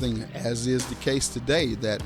Thing, as is the case today, that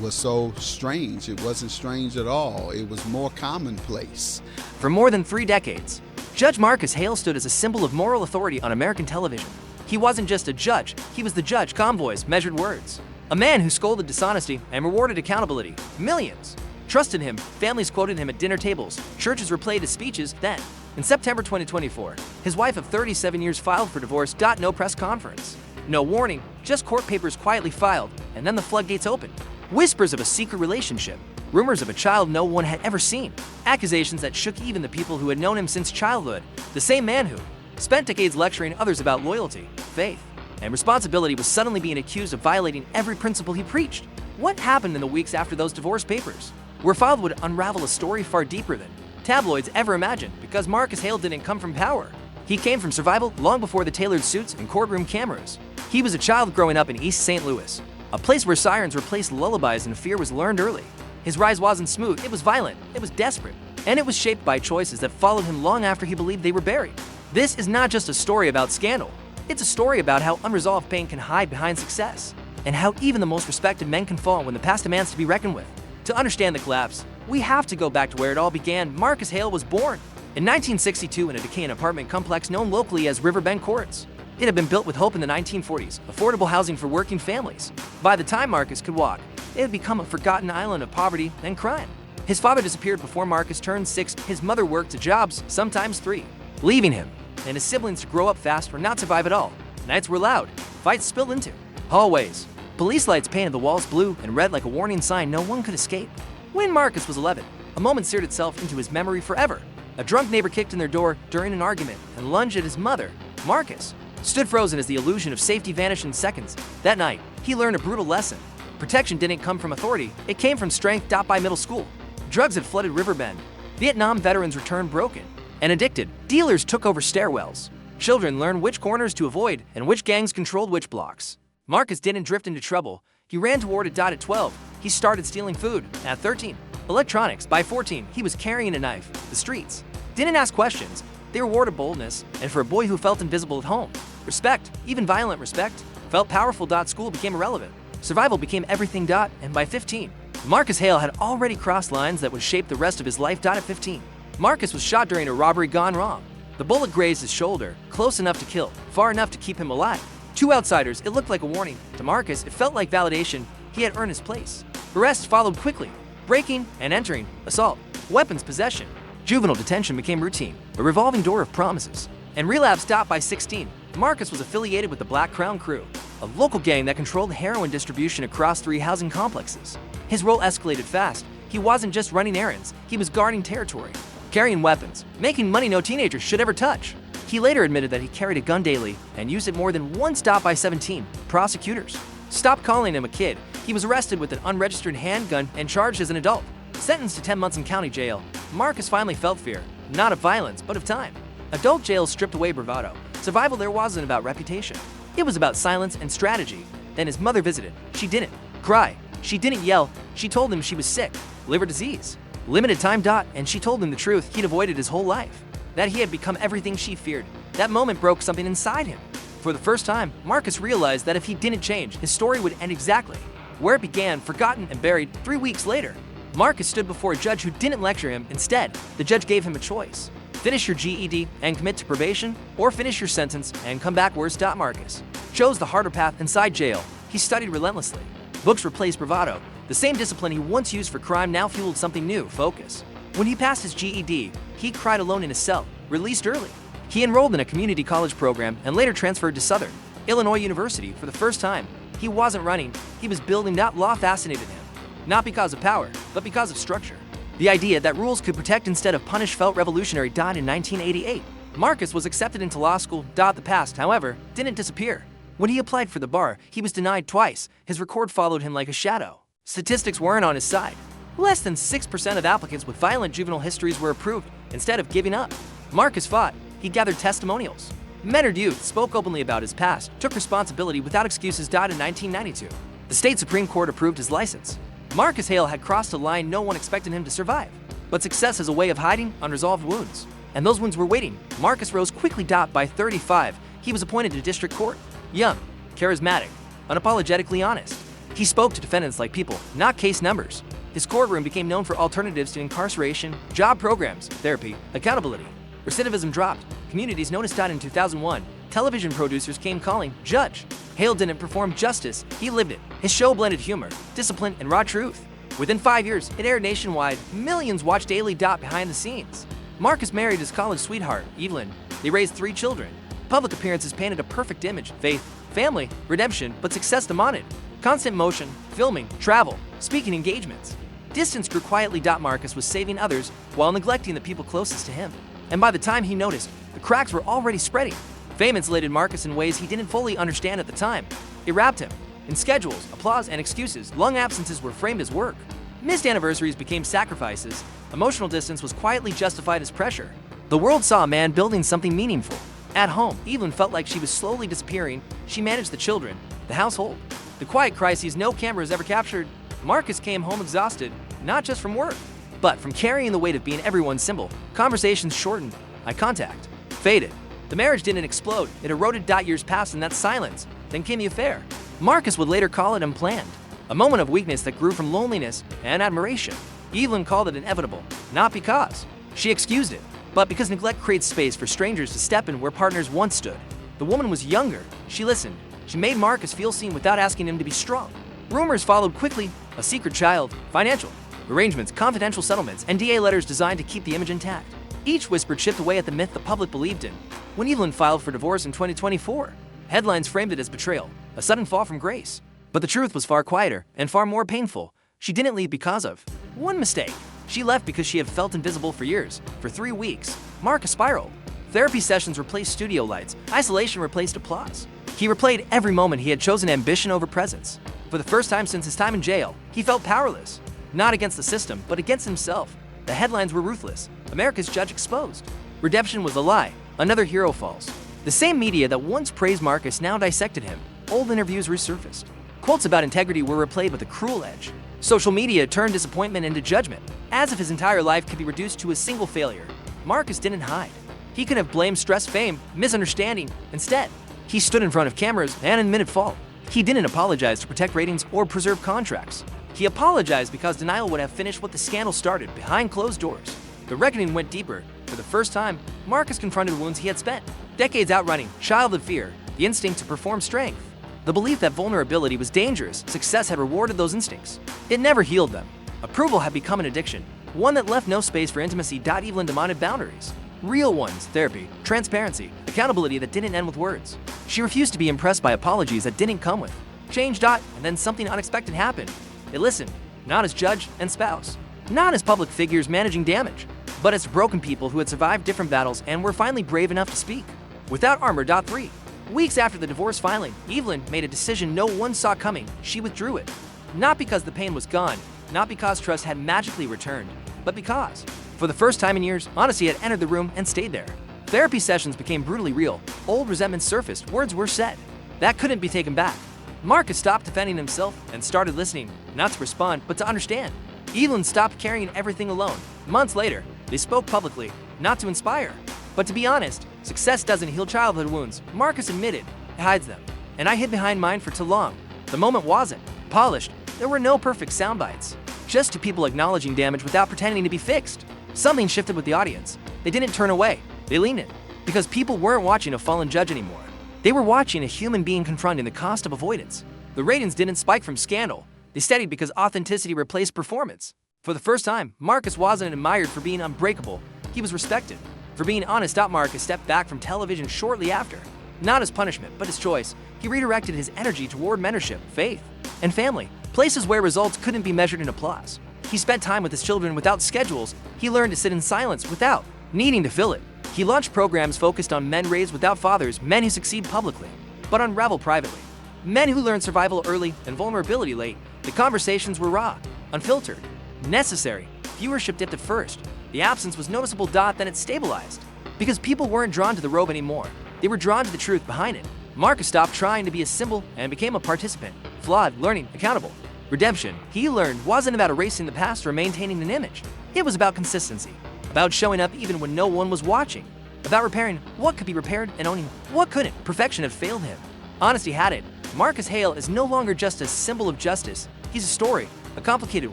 was so strange. It wasn't strange at all. It was more commonplace. For more than 3 decades, Judge Marcus Hale stood as a symbol of moral authority on American television. He wasn't just a judge, he was the judge convoy's measured words. A man who scolded dishonesty and rewarded accountability. Millions trusted him, families quoted him at dinner tables, churches replayed his speeches. Then, in September 2024, his wife of 37 years filed for divorce. No press conference. No warning, just court papers quietly filed, and then the floodgates opened. Whispers of a secret relationship, rumors of a child no one had ever seen, accusations that shook even the people who had known him since childhood. The same man who spent decades lecturing others about loyalty, faith, and responsibility was suddenly being accused of violating every principle he preached. What happened in the weeks after those divorce papers were filed would unravel a story far deeper than tabloids ever imagined, because Marcus Hale didn't come from power. He came from survival long before the tailored suits and courtroom cameras. He was a child growing up in East St. Louis, a place where sirens replaced lullabies and fear was learned early. His rise wasn't smooth, it was violent, it was desperate, and it was shaped by choices that followed him long after he believed they were buried. This is not just a story about scandal, it's a story about how unresolved pain can hide behind success, and how even the most respected men can fall when the past demands to be reckoned with. To understand the collapse, we have to go back to where it all began. Marcus Hale was born in 1962 in a decaying apartment complex known locally as Riverbend Courts. It had been built with hope in the 1940s, affordable housing for working families. By the time Marcus could walk, it had become a forgotten island of poverty and crime. His father disappeared before Marcus turned 6. His mother worked 2 jobs, sometimes 3, leaving him and his siblings to grow up fast or not survive at all. Nights were loud, fights spilled into hallways. Police lights painted the walls blue and red like a warning sign no one could escape. When Marcus was 11, a moment seared itself into his memory forever. A drunk neighbor kicked in their door during an argument and lunged at his mother. Marcus stood frozen as the illusion of safety vanished in seconds. That night, he learned a brutal lesson. Protection didn't come from authority, it came from strength. By middle school, drugs had flooded Riverbend. Vietnam veterans returned broken and addicted. Dealers took over stairwells. Children learned which corners to avoid and which gangs controlled which blocks. Marcus didn't drift into trouble. He ran toward it. At 12, he started stealing food. At 13, electronics. By 14, he was carrying a knife. The streets didn't ask questions. They rewarded boldness, and for a boy who felt invisible at home, respect, even violent respect, felt powerful. School became irrelevant. Survival became everything. And by 15, Marcus Hale had already crossed lines that would shape the rest of his life. At 15, Marcus was shot during a robbery gone wrong. The bullet grazed his shoulder, close enough to kill, far enough to keep him alive. To outsiders, it looked like a warning. To Marcus, it felt like validation. He had earned his place. Arrests followed quickly. Breaking and entering, assault, weapons possession. Juvenile detention became routine, a revolving door of promises. And relapse. By 16, Marcus was affiliated with the Black Crown Crew, a local gang that controlled heroin distribution across 3 housing complexes. His role escalated fast. He wasn't just running errands, he was guarding territory, carrying weapons, making money no teenagers should ever touch. He later admitted that he carried a gun daily and used it more than once. By 17, prosecutors stopped calling him a kid. He was arrested with an unregistered handgun and charged as an adult. Sentenced to 10 months in county jail, Marcus finally felt fear, not of violence, but of time. Adult jails stripped away bravado. Survival there wasn't about reputation. It was about silence and strategy. Then his mother visited. She didn't cry. She didn't yell. She told him she was sick, liver disease, limited time. And she told him the truth he'd avoided his whole life, that he had become everything she feared. That moment broke something inside him. For the first time, Marcus realized that if he didn't change, his story would end exactly where it began, forgotten and buried. 3 weeks later, Marcus stood before a judge who didn't lecture him. Instead, the judge gave him a choice. Finish your GED and commit to probation, or finish your sentence and come back worse. Marcus chose the harder path. Inside jail, he studied relentlessly. Books replaced bravado. The same discipline he once used for crime now fueled something new, focus. When he passed his GED, he cried alone in his cell, released early. He enrolled in a community college program and later transferred to Southern Illinois University. For the first time, he wasn't running, he was building. That law fascinated him, not because of power, but because of structure. The idea that rules could protect instead of punish felt revolutionary. In 1988, Marcus was accepted into law school. The past, however, didn't disappear. When he applied for the bar, he was denied twice. His record followed him like a shadow. Statistics weren't on his side. Less than 6% of applicants with violent juvenile histories were approved. Instead of giving up, Marcus fought. He gathered testimonials. Mentored youth, spoke openly about his past, took responsibility without excuses. In 1992, the state Supreme Court approved his license. Marcus Hale had crossed a line no one expected him to survive. But success is a way of hiding unresolved wounds. And those wounds were waiting. Marcus rose quickly. By 35, he was appointed to district court. Young, charismatic, unapologetically honest. He spoke to defendants like people, not case numbers. His courtroom became known for alternatives to incarceration, job programs, therapy, accountability. Recidivism dropped. Communities noticed it in 2001. Television producers came calling, Judge. Hale didn't perform justice, he lived it. His show blended humor, discipline, and raw truth. Within 5 years, it aired nationwide. Millions watched daily. Behind the scenes. Marcus married his college sweetheart, Evelyn. They raised 3 children. Public appearances painted a perfect image: faith, family, redemption, but success demanded constant motion, filming, travel, speaking engagements. Distance grew quietly. Marcus was saving others while neglecting the people closest to him. And by the time he noticed, the cracks were already spreading. Fame insulated Marcus in ways he didn't fully understand at the time. It wrapped him in schedules, applause, and excuses. Long absences were framed as work. Missed anniversaries became sacrifices. Emotional distance was quietly justified as pressure. The world saw a man building something meaningful. At home, Evelyn felt like she was slowly disappearing. She managed the children, the household, the quiet crises no cameras ever captured. Marcus came home exhausted, not just from work, but from carrying the weight of being everyone's symbol. Conversations shortened, eye contact faded. The marriage didn't explode, it eroded. Years passed in that silence. Then came the affair. Marcus would later call it unplanned, a moment of weakness that grew from loneliness and admiration. Evelyn called it inevitable, not because she excused it, but because neglect creates space for strangers to step in where partners once stood. The woman was younger. She listened. She made Marcus feel seen without asking him to be strong. Rumors followed quickly: a secret child, financial arrangements, confidential settlements, and DA letters designed to keep the image intact. Each whisper chipped away at the myth the public believed in. When Evelyn filed for divorce in 2024, headlines framed it as betrayal, a sudden fall from grace. But the truth was far quieter and far more painful. She didn't leave because of one mistake. She left because she had felt invisible for years. For 3 weeks, Marcus spiraled. Therapy sessions replaced studio lights. Isolation replaced applause. He replayed every moment he had chosen ambition over presence. For the first time since his time in jail, he felt powerless. Not against the system, but against himself. The headlines were ruthless. America's judge exposed. Redemption was a lie. Another hero falls. The same media that once praised Marcus now dissected him. Old interviews resurfaced. Quotes about integrity were replayed with a cruel edge. Social media turned disappointment into judgment, as if his entire life could be reduced to a single failure. Marcus didn't hide. He could have blamed stress, fame, misunderstanding. Instead, he stood in front of cameras and admitted fault. He didn't apologize to protect ratings or preserve contracts. He apologized because denial would have finished what the scandal started behind closed doors. The reckoning went deeper. For the first time, Marcus confronted wounds he had spent decades outrunning: childhood fear, the instinct to perform strength, the belief that vulnerability was dangerous. Success had rewarded those instincts. It never healed them. Approval had become an addiction, one that left no space for intimacy. Evelyn demanded boundaries. Real ones: therapy, transparency, accountability that didn't end with words. She refused to be impressed by apologies that didn't come with change. And then something unexpected happened. They listened, not as judge and spouse, not as public figures managing damage, but as broken people who had survived different battles and were finally brave enough to speak without armor. 3 weeks after the divorce filing, Evelyn made a decision no one saw coming. She withdrew it. Not because the pain was gone, not because trust had magically returned, but because, for the first time in years, honesty had entered the room and stayed there. Therapy sessions became brutally real. Old resentments surfaced. Words were said that couldn't be taken back. Marcus stopped defending himself and started listening, not to respond, but to understand. Evelyn stopped carrying everything alone. Months later, they spoke publicly, not to inspire, but to be honest. Success doesn't heal childhood wounds, Marcus admitted. It hides them. And I hid behind mine for too long. The moment wasn't polished. There were no perfect sound bites. Just two people acknowledging damage without pretending to be fixed. Something shifted with the audience. They didn't turn away. They leaned in. Because people weren't watching a fallen judge anymore. They were watching a human being confronting the cost of avoidance. The ratings didn't spike from scandal. They steadied because authenticity replaced performance. For the first time, Marcus wasn't admired for being unbreakable. He was respected for being honest. Marcus stepped back from television shortly after. Not as punishment, but as choice. He redirected his energy toward mentorship, faith, and family, places where results couldn't be measured in applause. He spent time with his children without schedules. He learned to sit in silence without needing to fill it. He launched programs focused on men raised without fathers, men who succeed publicly, but unravel privately. Men who learn survival early and vulnerability late. The conversations were raw, unfiltered, necessary. Viewership dipped at first. The absence was noticeable. Then it stabilized. Because people weren't drawn to the robe anymore. They were drawn to the truth behind it. Marcus stopped trying to be a symbol and became a participant. Flawed, learning, accountable. Redemption, he learned, wasn't about erasing the past or maintaining an image. It was about consistency. About showing up even when no one was watching. About repairing what could be repaired and owning what couldn't. Perfection had failed him. Honesty had it. Marcus Hale is no longer just a symbol of justice. He's a story, a complicated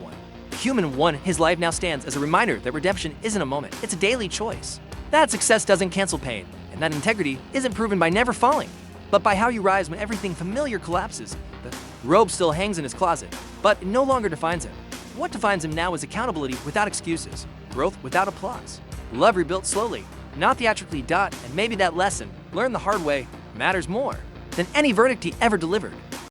one. A human one, his life now stands as a reminder that redemption isn't a moment, it's a daily choice. That success doesn't cancel pain, and that integrity isn't proven by never falling, but by how you rise when everything familiar collapses. The robe still hangs in his closet, but it no longer defines him. What defines him now is accountability without excuses, growth without applause, love rebuilt slowly, not theatrically. And maybe that lesson, learned the hard way, matters more than any verdict he ever delivered.